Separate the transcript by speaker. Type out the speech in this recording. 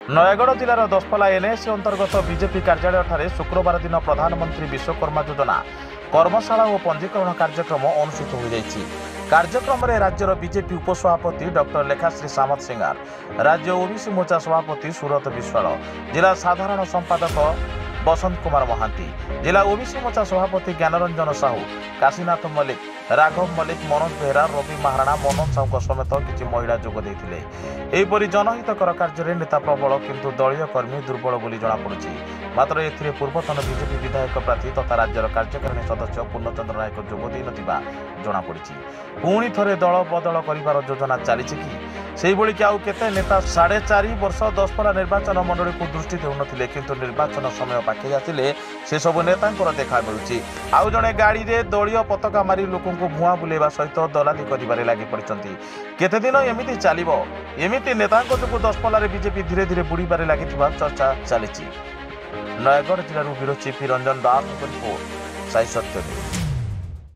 Speaker 1: ନୟାଗଡ଼ ଜିଲ୍ଲାର ଦଶପଲ୍ଲା ଏନ୍ଏସି ଅନ୍ତର୍ଗତ ବିଜେପି କାର୍ଯ୍ୟାଳୟଠାରେ ଶୁକ୍ରବାର ଦିନ ପ୍ରଧାନମନ୍ତ୍ରୀ ବିଶ୍ୱକର୍ମା ଯୋଜନା କର୍ମଶାଳା ଓ ପଞ୍ଜୀକରଣ କାର୍ଯ୍ୟକ୍ରମ ଅନୁଷ୍ଠିତ ହୋଇଯାଇଛି। କାର୍ଯ୍ୟକ୍ରମରେ ରାଜ୍ୟର ବିଜେପି ଉପସଭାପତି ଡକ୍ଟର ଲେଖାଶ୍ରୀ ସାମନ୍ତ ସିଂହାର, ରାଜ୍ୟ ଓବିସି ମୋର୍ଚ୍ଚା ସଭାପତି ସୁରତ ବିଶ୍ୱାଳ, ଜିଲ୍ଲା ସାଧାରଣ ସମ୍ପାଦକ ବସନ୍ତ କୁମାର ମହାନ୍ତି, जिला ओबीसी मोर्चा सभापति ज्ञानरंजन साहू, काशीनाथ मल्लिक, राघव मल्लिक, मनोज बेहरा, रवि महाराणा, मनोज साहू समेत किसी महिला जोग देते। एहिपरि जनहितकर कार्य नेता प्रबल किंतु दलीय कर्मी दुर्बल बोली जଣାपड़ुछि। मात्र एथिरे पूर्वतन बीजेपी विधायक प्रार्थी तथा राज्यर कार्यकारिणी सदस्य पूर्णचंद्र नायक जोग देइ नथिबा जଣାपड़िछि। पुणी थरे दल बदल करिवार योजना चलीछि कि सेहिभଳି कि आउ केते नेता 4.5 वर्ष दशपल्ला निर्वाचन मंडली को दृष्टि देउनथिले किंतु निर्वाचन समय पाखे आसिले से सब नेतांकर देखा मिलुछि। आउ जणे गाड़ी रे दलीय पताका मारी लोकन को भुआ बुलेबा सहित दलाली करिबारे लागि पड़िछंती। केते दिन एमिति चलिबो? एमिति नेतांक जो दशपल्ला रे बीजेपी धीरे धीरे बुड़ीबारे लागिथिबा चर्चा चलिछि। नयगढ़ जिल्लारू ब्यूरो चीफ रंजन दास रिपोर्ट साई सत्य।